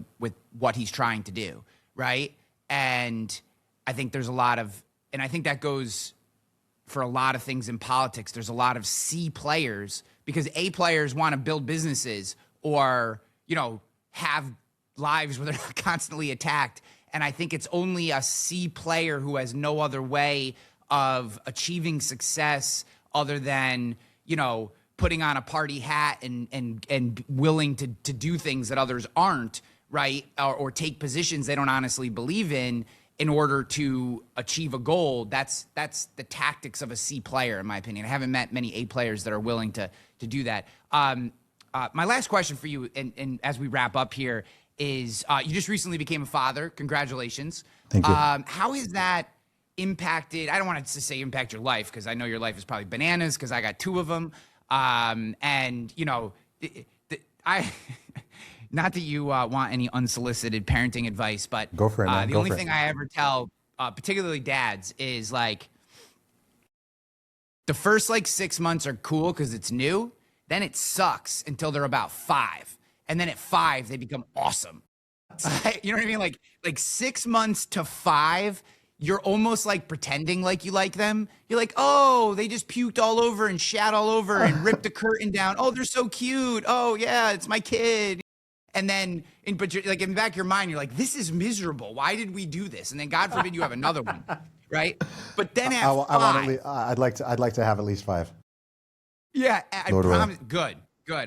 what he's trying to do, right? And I think there's and I think that goes for a lot of things in politics. There's a lot of C players because A players want to build businesses or, have lives where they're constantly attacked. And I think it's only a C player who has no other way of achieving success other than, you know, putting on a party hat and willing to do things that others aren't, right? Or take positions they don't honestly believe in order to achieve a goal. That's the tactics of a C player, in my opinion. I haven't met many A players that are willing to do that. My last question for you, and as we wrap up here, is you just recently became a father. Congratulations. Thank you. How has that impacted, I don't want to say impact your life, because I know your life is probably bananas because I got 2 of them. And, you know, not that you want any unsolicited parenting advice, but go for it, man. The only thing I ever tell, particularly dads, is like the first like 6 months are cool because it's new. Then it sucks until they're about 5. And then at 5, they become awesome. You know what I mean? Like 6 months to 5, you're almost like pretending like you like them. You're like, oh, they just puked all over and shat all over and ripped the curtain down. Oh, they're so cute. Oh yeah, it's my kid. And then, but you're like in the back of your mind, you're like, this is miserable. Why did we do this? And then God forbid you have another one, right? But then at 5, I'd like to have at least 5. Yeah, I promise. Good.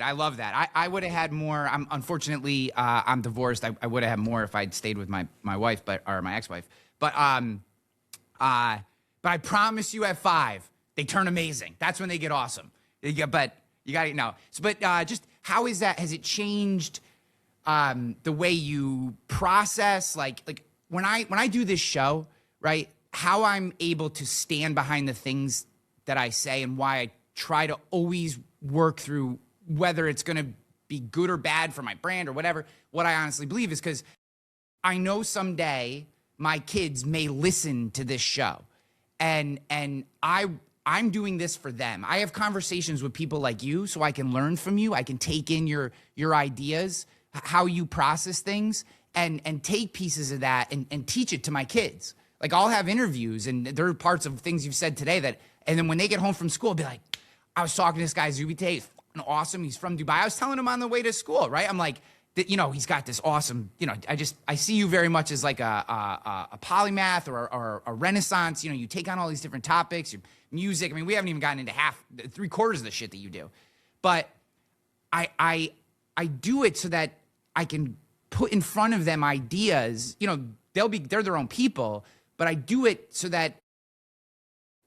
I love that. I would have had more. Unfortunately, I'm divorced. I would have had more if I'd stayed with my wife, or my ex-wife. But I promise you, at 5, they turn amazing. That's when they get awesome. But you got to know. So, but just how is that? Has it changed the way you process? Like when I do this show, right? How I'm able to stand behind the things that I say and why I try to always work through whether it's going to be good or bad for my brand or whatever. What I honestly believe is because I know someday my kids may listen to this show, and I'm doing this for them. I have conversations with people like you so I can learn from you. I can take in your ideas, how you process things, and take pieces of that and teach it to my kids. Like I'll have interviews and there are parts of things you've said today and then when they get home from school, I'll be like, I was talking to this guy, Zuby today. He's awesome. He's from Dubai. I was telling him on the way to school, right? I'm like, you know, he's got this awesome, you know, I see you very much as like a polymath or a renaissance. You know, you take on all these different topics, your music. I mean, we haven't even gotten into 3/4 of the shit that you do. But I do it so that I can put in front of them ideas. You know, they're their own people, but I do it so that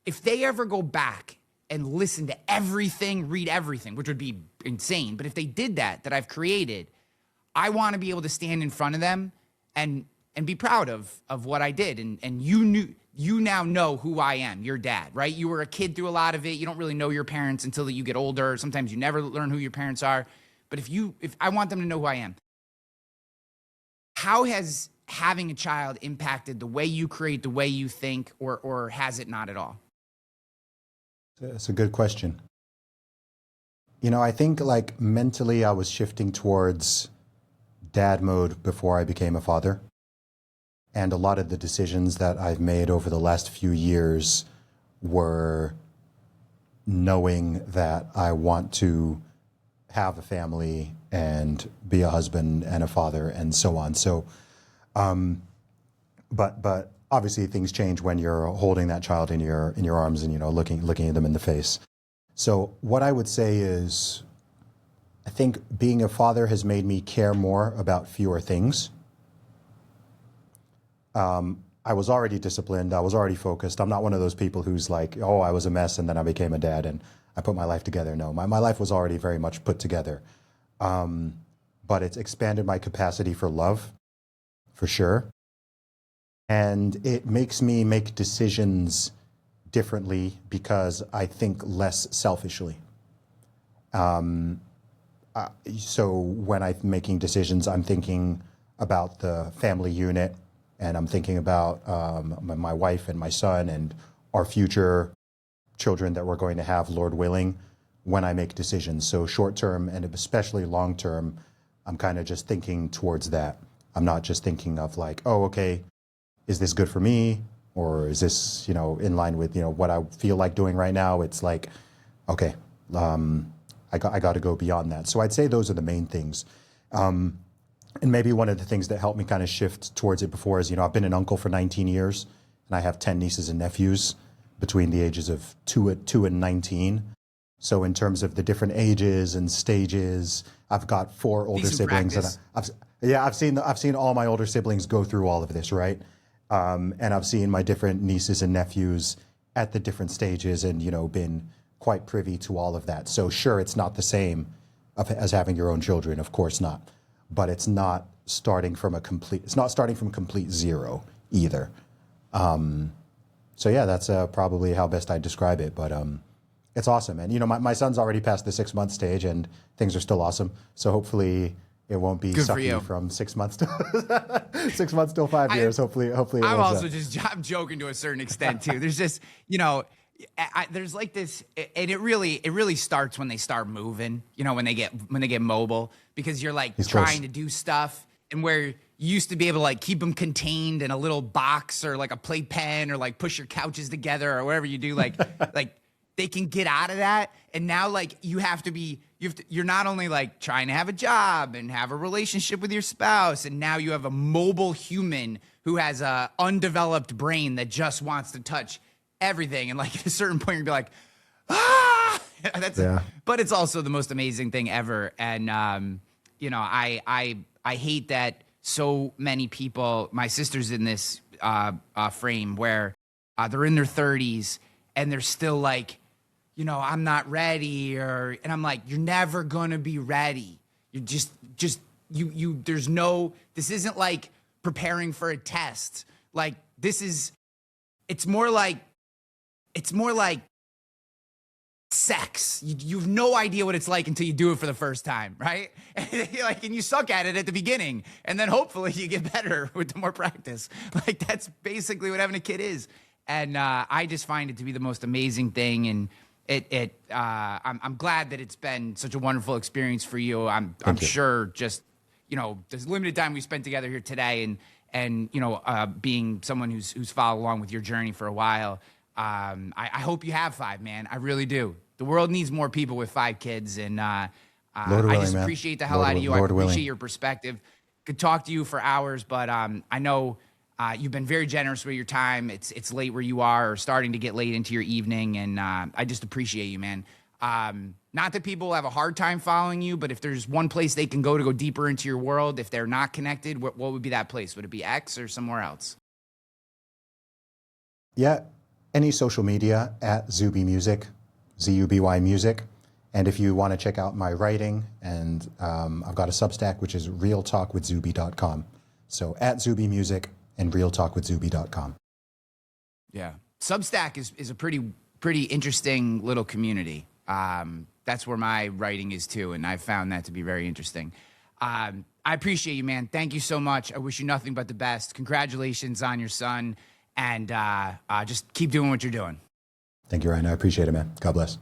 if they ever go back and listen to everything, read everything, which would be insane. But if they did that I've created, I want to be able to stand in front of them and be proud of what I did. And you now know who I am, your dad, right? You were a kid through a lot of it. You don't really know your parents until you get older. Sometimes you never learn who your parents are. But if I want them to know who I am. How has having a child impacted the way you create, the way you think, or has it not at all? It's a good question. You know, I think like mentally I was shifting towards dad mode before I became a father. And a lot of the decisions that I've made over the last few years were knowing that I want to have a family and be a husband and a father and so on. So, but obviously things change when you're holding that child in your arms and, you know, looking at them in the face. So what I would say is, I think being a father has made me care more about fewer things. I was already disciplined. I was already focused. I'm not one of those people who's like, oh, I was a mess and then I became a dad and I put my life together. No, my life was already very much put together. But it's expanded my capacity for love, for sure. And it makes me make decisions differently because I think less selfishly. So when I'm making decisions, I'm thinking about the family unit, and I'm thinking about my wife and my son and our future children that we're going to have, Lord willing, when I make decisions. So short term and especially long term, I'm kind of just thinking towards that. I'm not just thinking of like, oh, okay, is this good for me? Or is this, you know, in line with, you know, what I feel like doing right now? It's like, okay, I got to go beyond that. So I'd say those are the main things. And maybe one of the things that helped me kind of shift towards it before is, I've been an uncle for 19 years and I have 10 nieces and nephews between the ages of 2 and 19. So in terms of the different ages and stages, I've got 4 older Decent siblings. practice. And I've seen all my older siblings go through all of this, right? And I've seen my different nieces and nephews at the different stages and, been quite privy to all of that. So sure, it's not the same as having your own children, of course not. But it's not starting from complete zero either. So yeah, that's probably how best I describe it. But it's awesome. And, my son's already past the 6 month stage and things are still awesome. So hopefully it won't be sucky from 6 months to 6 months till 5 years. Hopefully I'm joking to a certain extent too. There's just, there's like this, and it really starts when they start moving, when they get mobile, because you're like trying to do stuff, and where you used to be able to like keep them contained in a little box or like a playpen or like push your couches together or whatever you do, like they can get out of that. And now like you're not only like trying to have a job and have a relationship with your spouse, and now you have a mobile human who has a undeveloped brain that just wants to touch everything. And like at a certain point you'll be like, but it's also the most amazing thing ever. And I hate that so many people, my sister's in this frame where they're in their 30s and they're still like, I'm not ready, and I'm like, you're never gonna be ready. You're just this isn't like preparing for a test. Like it's more like sex. You have no idea what it's like until you do it for the first time, right? And you suck at it at the beginning, and then hopefully you get better with the more practice. Like that's basically what having a kid is. And I just find it to be the most amazing thing. And I'm glad that it's been such a wonderful experience for you. I'm sure just, there's limited time we spent together here today, and being someone who's followed along with your journey for a while. I hope you have 5, man. I really do. The world needs more people with 5 kids, and I just appreciate the hell out of you. I appreciate your perspective. Could talk to you for hours, but I know you've been very generous with your time. It's late where you are, or starting to get late into your evening, and I just appreciate you, man. Not that people have a hard time following you, but if there's one place they can go deeper into your world, if they're not connected, what would be that place? Would it be X or somewhere else? Yeah, any social media at Zuby Music, Zuby Music. And if you want to check out my writing, and I've got a Substack, which is realtalkwithzuby.com. So at Zuby Music and realtalkwithzuby.com. Yeah. Substack is a pretty interesting little community. That's where my writing is too, and I've found that to be very interesting. I appreciate you, man. Thank you so much. I wish you nothing but the best. Congratulations on your son, and just keep doing what you're doing. Thank you, Ryan. I appreciate it, man. God bless.